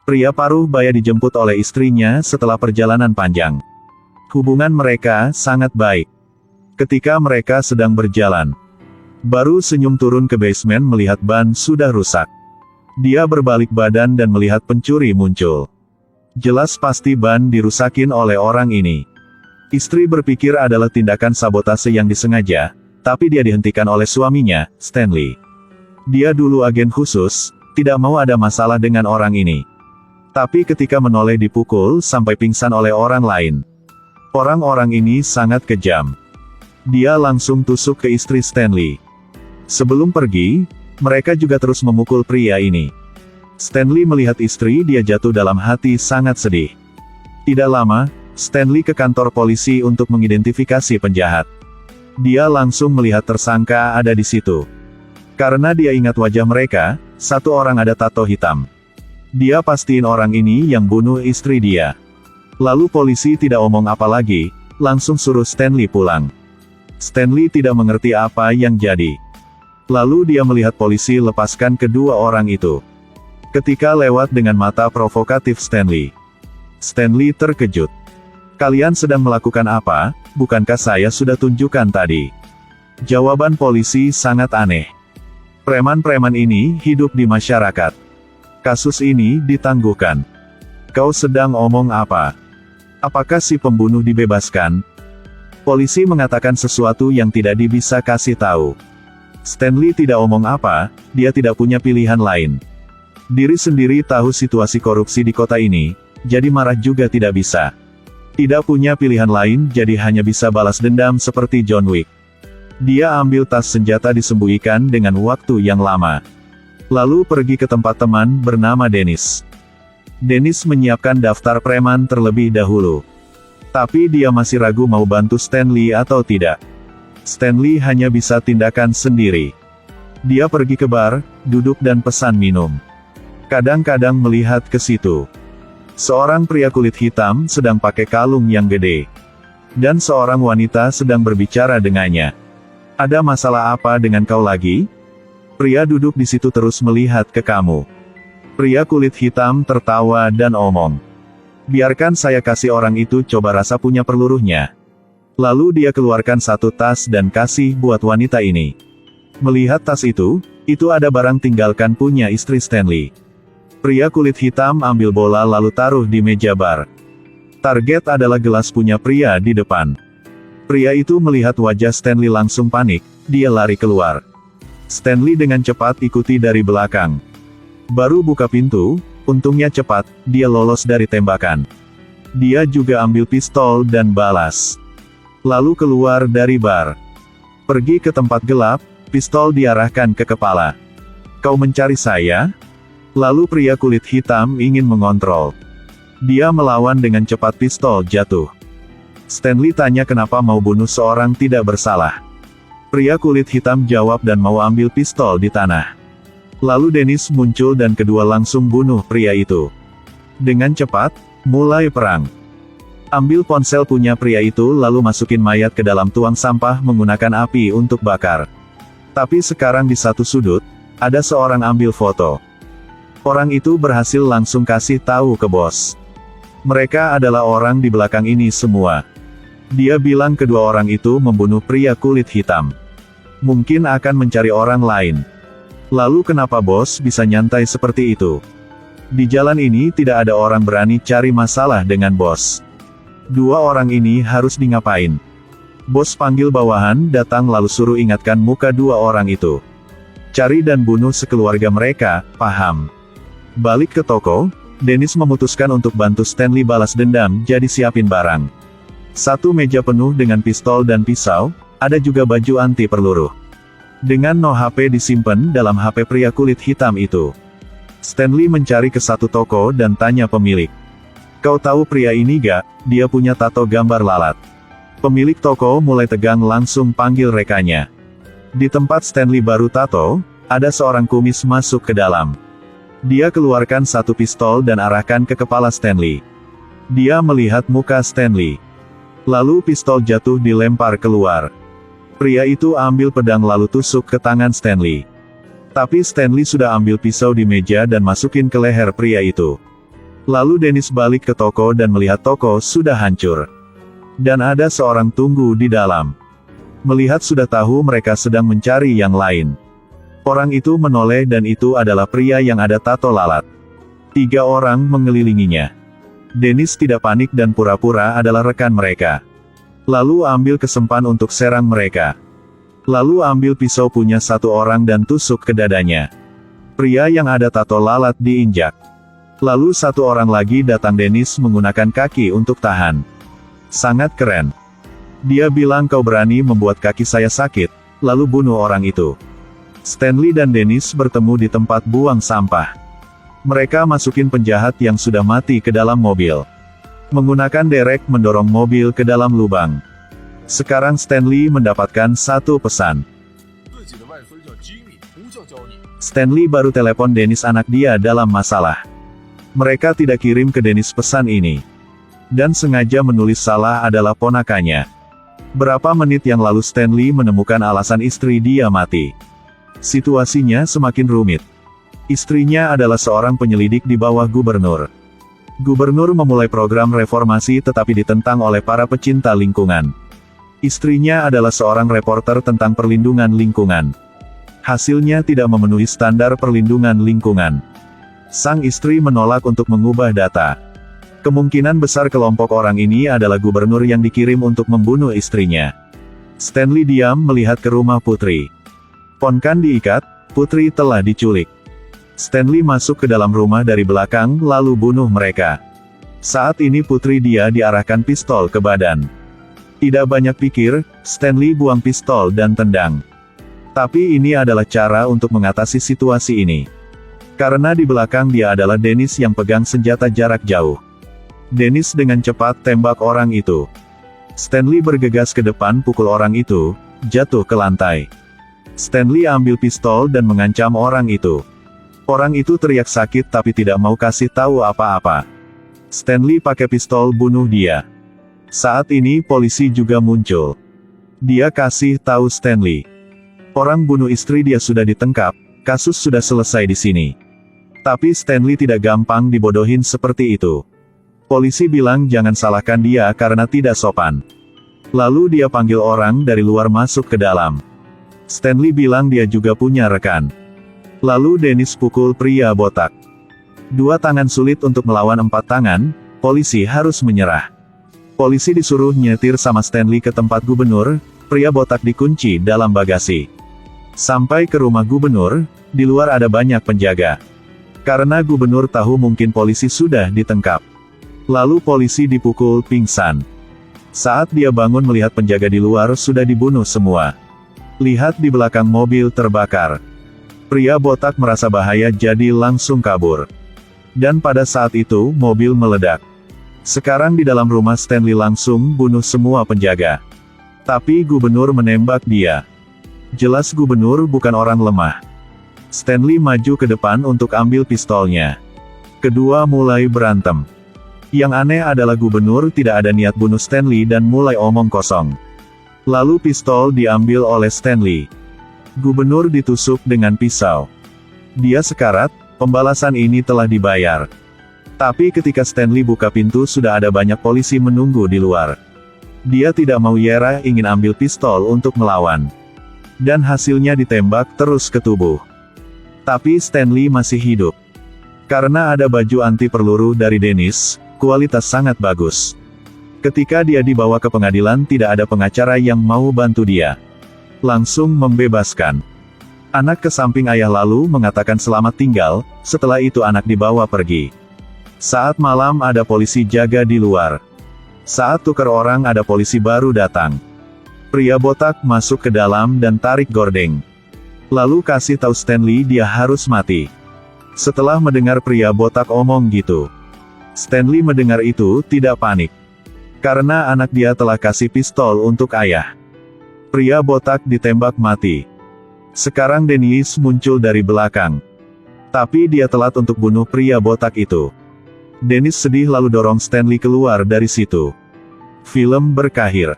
Pria paruh baya dijemput oleh istrinya setelah perjalanan panjang. Hubungan mereka sangat baik. Ketika mereka sedang berjalan, baru senyum turun ke basement melihat ban sudah rusak. Dia berbalik badan dan melihat pencuri muncul. Jelas pasti ban dirusakin oleh orang ini. Istri berpikir adalah tindakan sabotase yang disengaja, tapi dia dihentikan oleh suaminya, Stanley. Dia dulu agen khusus, tidak mau ada masalah dengan orang ini. Tapi ketika menoleh dipukul sampai pingsan oleh orang lain. Orang-orang ini sangat kejam. Dia langsung tusuk ke istri Stanley. Sebelum pergi, mereka juga terus memukul pria ini. Stanley melihat istri dia jatuh dalam hati sangat sedih. Tidak lama, Stanley ke kantor polisi untuk mengidentifikasi penjahat. Dia langsung melihat tersangka ada di situ. Karena dia ingat wajah mereka, satu orang ada tato hitam. Dia pastiin orang ini yang bunuh istri dia. Lalu polisi tidak omong apa lagi, langsung suruh Stanley pulang. Stanley tidak mengerti apa yang jadi. Lalu dia melihat polisi lepaskan kedua orang itu. Ketika lewat dengan mata provokatif Stanley. Stanley terkejut. Kalian sedang melakukan apa? Bukankah saya sudah tunjukkan tadi? Jawaban polisi sangat aneh. Preman-preman ini hidup di masyarakat. Kasus ini ditangguhkan. Kau sedang omong apa? Apakah si pembunuh dibebaskan? Polisi mengatakan sesuatu yang tidak bisa kasih tahu. Stanley tidak omong apa, dia tidak punya pilihan lain. Diri sendiri tahu situasi korupsi di kota ini, jadi marah juga tidak bisa. Tidak punya pilihan lain jadi hanya bisa balas dendam seperti John Wick. Dia ambil tas senjata disembunyikan dengan waktu yang lama. Lalu pergi ke tempat teman bernama Dennis. Dennis menyiapkan daftar preman terlebih dahulu. Tapi dia masih ragu mau bantu Stanley atau tidak. Stanley hanya bisa tindakan sendiri. Dia pergi ke bar, duduk dan pesan minum. Kadang-kadang melihat ke situ. Seorang pria kulit hitam sedang pakai kalung yang gede. Dan seorang wanita sedang berbicara dengannya. Ada masalah apa dengan kau lagi? Pria duduk di situ terus melihat ke kamu. Pria kulit hitam tertawa dan omong. Biarkan saya kasih orang itu coba rasa punya peluruhnya. Lalu dia keluarkan satu tas dan kasih buat wanita ini. Melihat tas itu ada barang tinggalkan punya istri Stanley. Pria kulit hitam ambil bola lalu taruh di meja bar. Target adalah gelas punya pria di depan. Pria itu melihat wajah Stanley langsung panik, dia lari keluar. Stanley dengan cepat ikuti dari belakang. Baru buka pintu, untungnya cepat, dia lolos dari tembakan. Dia juga ambil pistol dan balas. Lalu keluar dari bar. Pergi ke tempat gelap, pistol diarahkan ke kepala. Kau mencari saya? Lalu pria kulit hitam ingin mengontrol. Dia melawan dengan cepat pistol jatuh. Stanley tanya kenapa mau bunuh seorang tidak bersalah. Pria kulit hitam jawab dan mau ambil pistol di tanah. Lalu Dennis muncul dan kedua langsung bunuh pria itu. Dengan cepat, mulai perang. Ambil ponsel punya pria itu lalu masukin mayat ke dalam tuang sampah menggunakan api untuk bakar. Tapi sekarang di satu sudut, ada seorang ambil foto. Orang itu berhasil langsung kasih tahu ke bos. Mereka adalah orang di belakang ini semua. Dia bilang kedua orang itu membunuh pria kulit hitam. Mungkin akan mencari orang lain. Lalu kenapa bos bisa nyantai seperti itu? Di jalan ini tidak ada orang berani cari masalah dengan bos. Dua orang ini harus ngapain? Bos panggil bawahan datang lalu suruh ingatkan muka dua orang itu. Cari dan bunuh sekeluarga mereka, paham? Balik ke toko, Dennis memutuskan untuk bantu Stanley balas dendam jadi siapin barang. Satu meja penuh dengan pistol dan pisau, ada juga baju anti peluru. Dengan no HP disimpan dalam HP pria kulit hitam itu. Stanley mencari ke satu toko dan tanya pemilik. Kau tahu pria ini gak? Dia punya tato gambar lalat. Pemilik toko mulai tegang langsung panggil rekannya. Di tempat Stanley baru tato, ada seorang kumis masuk ke dalam. Dia keluarkan satu pistol dan arahkan ke kepala Stanley. Dia melihat muka Stanley. Lalu pistol jatuh dilempar keluar. Pria itu ambil pedang lalu tusuk ke tangan Stanley. Tapi Stanley sudah ambil pisau di meja dan masukin ke leher pria itu. Lalu Dennis balik ke toko dan melihat toko sudah hancur. Dan ada seorang tunggu di dalam. Melihat sudah tahu mereka sedang mencari yang lain. Orang itu menoleh dan itu adalah pria yang ada tato lalat. 3 orang mengelilinginya. Dennis tidak panik dan pura-pura adalah rekan mereka. Lalu ambil kesempan untuk serang mereka. Lalu ambil pisau punya satu orang dan tusuk ke dadanya. Pria yang ada tato lalat diinjak. Lalu satu orang lagi datang. Dennis menggunakan kaki untuk tahan. Sangat keren. Dia bilang, kau berani membuat kaki saya sakit, lalu bunuh orang itu. Stanley dan Dennis bertemu di tempat buang sampah. Mereka masukin penjahat yang sudah mati ke dalam mobil. Menggunakan derek mendorong mobil ke dalam lubang. Sekarang Stanley mendapatkan satu pesan. Stanley baru telepon Dennis, anak dia dalam masalah. Mereka tidak kirim ke Dennis pesan ini. Dan sengaja menulis salah adalah ponakannya. Berapa menit yang lalu Stanley menemukan alasan istri dia mati. Situasinya semakin rumit. Istrinya adalah seorang penyelidik di bawah gubernur. Gubernur memulai program reformasi tetapi ditentang oleh para pecinta lingkungan. Istrinya adalah seorang reporter tentang perlindungan lingkungan. Hasilnya tidak memenuhi standar perlindungan lingkungan. Sang istri menolak untuk mengubah data. Kemungkinan besar kelompok orang ini adalah gubernur yang dikirim untuk membunuh istrinya. Stanley diam melihat ke rumah putri. Ponkan diikat, putri telah diculik. Stanley masuk ke dalam rumah dari belakang lalu bunuh mereka. Saat ini putri dia diarahkan pistol ke badan. Tidak banyak pikir, Stanley buang pistol dan tendang. Tapi ini adalah cara untuk mengatasi situasi ini. Karena di belakang dia adalah Dennis yang pegang senjata jarak jauh. Dennis dengan cepat tembak orang itu. Stanley bergegas ke depan pukul orang itu, jatuh ke lantai. Stanley ambil pistol dan mengancam orang itu. Orang itu teriak sakit tapi tidak mau kasih tahu apa-apa. Stanley pakai pistol bunuh dia. Saat ini polisi juga muncul. Dia kasih tahu Stanley. Orang bunuh istri dia sudah ditangkap, kasus sudah selesai di sini. Tapi Stanley tidak gampang dibodohin seperti itu. Polisi bilang jangan salahkan dia karena tidak sopan. Lalu dia panggil orang dari luar masuk ke dalam. Stanley bilang dia juga punya rekan. Lalu Dennis pukul pria botak. 2 tangan sulit untuk melawan 4 tangan, polisi harus menyerah. Polisi disuruh nyetir sama Stanley ke tempat gubernur, pria botak dikunci dalam bagasi. Sampai ke rumah gubernur, di luar ada banyak penjaga. Karena gubernur tahu mungkin polisi sudah ditangkap. Lalu polisi dipukul pingsan. Saat dia bangun melihat penjaga di luar sudah dibunuh semua. Lihat di belakang mobil terbakar. Pria botak merasa bahaya jadi langsung kabur. Dan pada saat itu mobil meledak. Sekarang di dalam rumah Stanley langsung bunuh semua penjaga. Tapi gubernur menembak dia. Jelas gubernur bukan orang lemah. Stanley maju ke depan untuk ambil pistolnya. Kedua mulai berantem. Yang aneh adalah gubernur tidak ada niat bunuh Stanley dan mulai omong kosong. Lalu pistol diambil oleh Stanley. Gubernur ditusuk dengan pisau. Dia sekarat, pembalasan ini telah dibayar. Tapi ketika Stanley buka pintu sudah ada banyak polisi menunggu di luar. Dia tidak mau nyerah, ingin ambil pistol untuk melawan. Dan hasilnya ditembak terus ke tubuh. Tapi Stanley masih hidup. Karena ada baju anti peluru dari Dennis, kualitas sangat bagus. Ketika dia dibawa ke pengadilan tidak ada pengacara yang mau bantu dia. Langsung membebaskan. Anak ke samping ayah lalu mengatakan selamat tinggal, setelah itu anak dibawa pergi. Saat malam ada polisi jaga di luar. Saat tukar orang ada polisi baru datang. Pria botak masuk ke dalam dan tarik gordeng. Lalu kasih tahu Stanley dia harus mati. Setelah mendengar pria botak omong gitu. Stanley mendengar itu tidak panik. Karena anak dia telah kasih pistol untuk ayah. Pria botak ditembak mati. Sekarang Dennis muncul dari belakang. Tapi dia telat untuk bunuh pria botak itu. Dennis sedih lalu dorong Stanley keluar dari situ. Film berakhir.